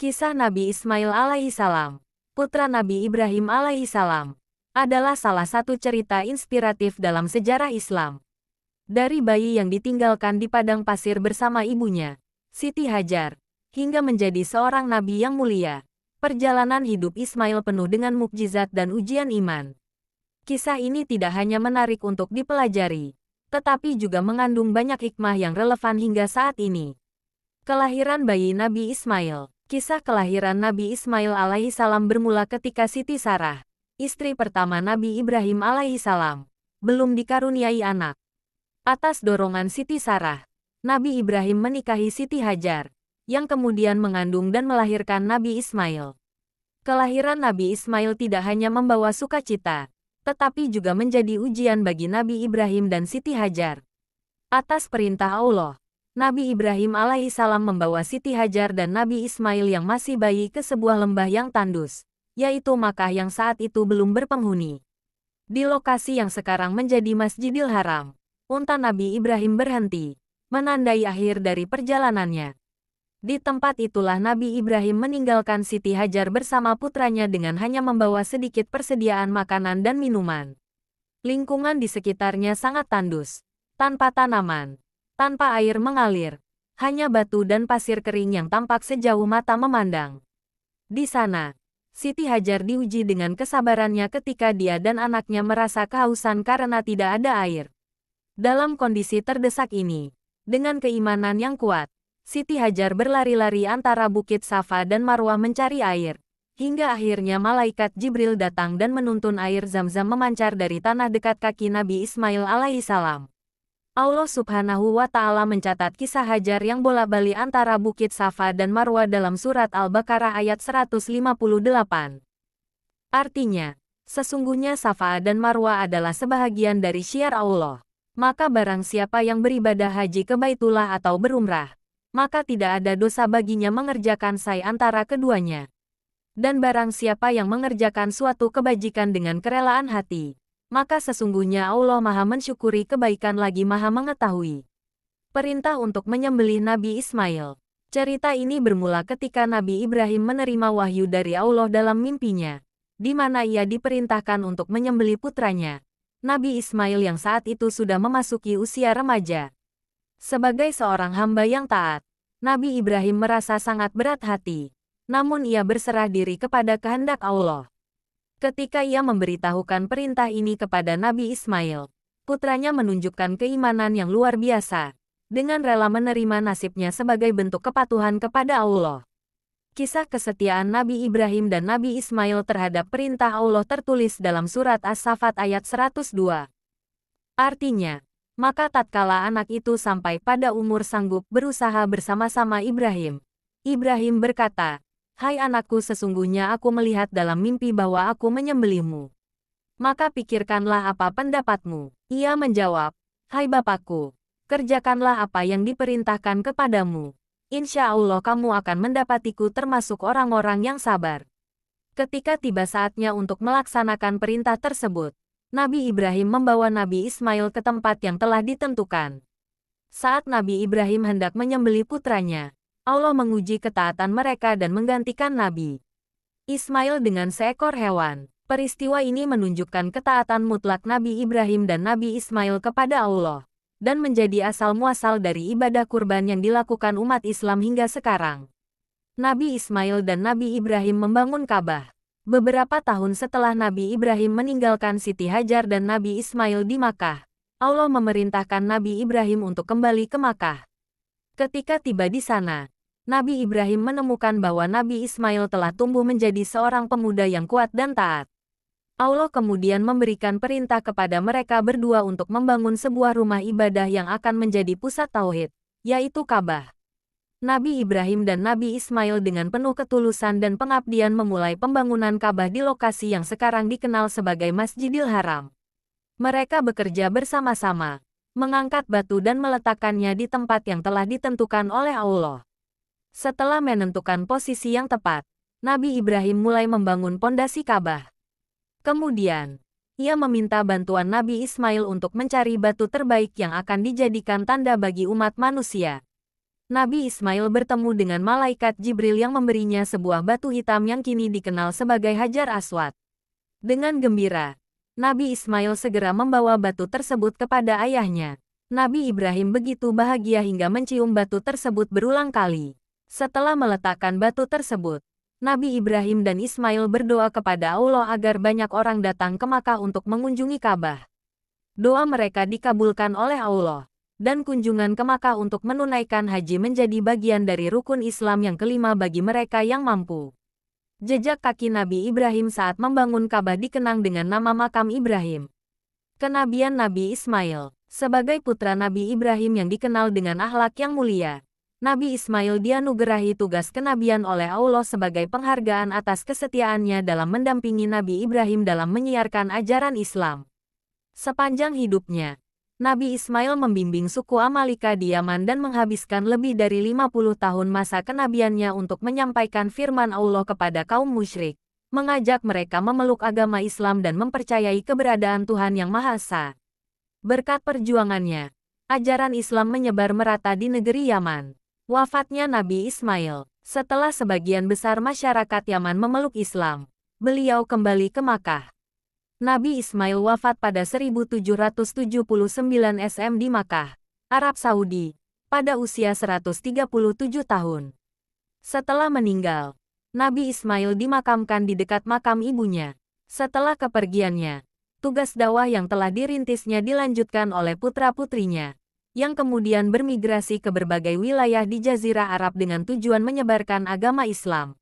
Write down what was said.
Kisah Nabi Ismail alaihissalam, putra Nabi Ibrahim alaihissalam, adalah salah satu cerita inspiratif dalam sejarah Islam. Dari bayi yang ditinggalkan di padang pasir bersama ibunya, Siti Hajar, hingga menjadi seorang nabi yang mulia, perjalanan hidup Ismail penuh dengan mukjizat dan ujian iman. Kisah ini tidak hanya menarik untuk dipelajari, tetapi juga mengandung banyak hikmah yang relevan hingga saat ini. Kelahiran bayi Nabi Ismail. Kisah kelahiran Nabi Ismail alaihissalam bermula ketika Siti Sarah, istri pertama Nabi Ibrahim alaihissalam, belum dikaruniai anak. Atas dorongan Siti Sarah, Nabi Ibrahim menikahi Siti Hajar, yang kemudian mengandung dan melahirkan Nabi Ismail. Kelahiran Nabi Ismail tidak hanya membawa sukacita, tetapi juga menjadi ujian bagi Nabi Ibrahim dan Siti Hajar. Atas perintah Allah, Nabi Ibrahim alaihissalam membawa Siti Hajar dan Nabi Ismail yang masih bayi ke sebuah lembah yang tandus, yaitu Makkah yang saat itu belum berpenghuni. Di lokasi yang sekarang menjadi Masjidil Haram, unta Nabi Ibrahim berhenti, menandai akhir dari perjalanannya. Di tempat itulah Nabi Ibrahim meninggalkan Siti Hajar bersama putranya dengan hanya membawa sedikit persediaan makanan dan minuman. Lingkungan di sekitarnya sangat tandus, tanpa tanaman, tanpa air mengalir, hanya batu dan pasir kering yang tampak sejauh mata memandang. Di sana, Siti Hajar diuji dengan kesabarannya ketika dia dan anaknya merasa kehausan karena tidak ada air. Dalam kondisi terdesak ini, dengan keimanan yang kuat, Siti Hajar berlari-lari antara Bukit Safa dan Marwah mencari air, hingga akhirnya malaikat Jibril datang dan menuntun air Zam-Zam memancar dari tanah dekat kaki Nabi Ismail alaihissalam. Allah Subhanahu wa Ta'ala mencatat kisah Hajar yang bolak-balik antara Bukit Safa dan Marwah dalam surat Al-Baqarah ayat 158. Artinya, sesungguhnya Safa dan Marwah adalah sebahagian dari syiar Allah. Maka barang siapa yang beribadah haji ke Baitullah atau berumrah, maka tidak ada dosa baginya mengerjakan sa'i antara keduanya. Dan barang siapa yang mengerjakan suatu kebajikan dengan kerelaan hati, maka sesungguhnya Allah Maha mensyukuri kebaikan lagi Maha mengetahui. Perintah untuk menyembelih Nabi Ismail. Cerita ini bermula ketika Nabi Ibrahim menerima wahyu dari Allah dalam mimpinya, di mana ia diperintahkan untuk menyembelih putranya, Nabi Ismail yang saat itu sudah memasuki usia remaja. Sebagai seorang hamba yang taat, Nabi Ibrahim merasa sangat berat hati, namun ia berserah diri kepada kehendak Allah. Ketika ia memberitahukan perintah ini kepada Nabi Ismail, putranya menunjukkan keimanan yang luar biasa, dengan rela menerima nasibnya sebagai bentuk kepatuhan kepada Allah. Kisah kesetiaan Nabi Ibrahim dan Nabi Ismail terhadap perintah Allah tertulis dalam surat As-Saffat ayat 102. Artinya, maka tatkala anak itu sampai pada umur sanggup berusaha bersama-sama Ibrahim, Ibrahim berkata, "Hai anakku, sesungguhnya aku melihat dalam mimpi bahwa aku menyembelihmu. Maka pikirkanlah apa pendapatmu." Ia menjawab, "Hai bapakku, kerjakanlah apa yang diperintahkan kepadamu. Insya Allah kamu akan mendapatiku termasuk orang-orang yang sabar." Ketika tiba saatnya untuk melaksanakan perintah tersebut, Nabi Ibrahim membawa Nabi Ismail ke tempat yang telah ditentukan. Saat Nabi Ibrahim hendak menyembelih putranya, Allah menguji ketaatan mereka dan menggantikan Nabi Ismail dengan seekor hewan. Peristiwa ini menunjukkan ketaatan mutlak Nabi Ibrahim dan Nabi Ismail kepada Allah, dan menjadi asal-muasal dari ibadah kurban yang dilakukan umat Islam hingga sekarang. Nabi Ismail dan Nabi Ibrahim membangun Ka'bah. Beberapa tahun setelah Nabi Ibrahim meninggalkan Siti Hajar dan Nabi Ismail di Makkah, Allah memerintahkan Nabi Ibrahim untuk kembali ke Makkah. Ketika tiba di sana, Nabi Ibrahim menemukan bahwa Nabi Ismail telah tumbuh menjadi seorang pemuda yang kuat dan taat. Allah kemudian memberikan perintah kepada mereka berdua untuk membangun sebuah rumah ibadah yang akan menjadi pusat tauhid, yaitu Ka'bah. Nabi Ibrahim dan Nabi Ismail dengan penuh ketulusan dan pengabdian memulai pembangunan Ka'bah di lokasi yang sekarang dikenal sebagai Masjidil Haram. Mereka bekerja bersama-sama, mengangkat batu dan meletakkannya di tempat yang telah ditentukan oleh Allah. Setelah menentukan posisi yang tepat, Nabi Ibrahim mulai membangun pondasi Ka'bah. Kemudian, ia meminta bantuan Nabi Ismail untuk mencari batu terbaik yang akan dijadikan tanda bagi umat manusia. Nabi Ismail bertemu dengan malaikat Jibril yang memberinya sebuah batu hitam yang kini dikenal sebagai Hajar Aswad. Dengan gembira, Nabi Ismail segera membawa batu tersebut kepada ayahnya. Nabi Ibrahim begitu bahagia hingga mencium batu tersebut berulang kali. Setelah meletakkan batu tersebut, Nabi Ibrahim dan Ismail berdoa kepada Allah agar banyak orang datang ke Makkah untuk mengunjungi Ka'bah. Doa mereka dikabulkan oleh Allah, dan kunjungan ke Makkah untuk menunaikan haji menjadi bagian dari rukun Islam yang kelima bagi mereka yang mampu. Jejak kaki Nabi Ibrahim saat membangun Ka'bah dikenang dengan nama Makam Ibrahim. Kenabian Nabi Ismail. Sebagai putra Nabi Ibrahim yang dikenal dengan akhlak yang mulia, Nabi Ismail dianugerahi tugas kenabian oleh Allah sebagai penghargaan atas kesetiaannya dalam mendampingi Nabi Ibrahim dalam menyiarkan ajaran Islam. Sepanjang hidupnya, Nabi Ismail membimbing suku Amalika di Yaman dan menghabiskan lebih dari 50 tahun masa kenabiannya untuk menyampaikan firman Allah kepada kaum musyrik, mengajak mereka memeluk agama Islam dan mempercayai keberadaan Tuhan Yang Maha Esa. Berkat perjuangannya, ajaran Islam menyebar merata di negeri Yaman. Wafatnya Nabi Ismail. Setelah sebagian besar masyarakat Yaman memeluk Islam, beliau kembali ke Makkah. Nabi Ismail wafat pada 1779 SM di Makkah, Arab Saudi, pada usia 137 tahun. Setelah meninggal, Nabi Ismail dimakamkan di dekat makam ibunya. Setelah kepergiannya, tugas dakwah yang telah dirintisnya dilanjutkan oleh putra-putrinya, yang kemudian bermigrasi ke berbagai wilayah di Jazirah Arab dengan tujuan menyebarkan agama Islam.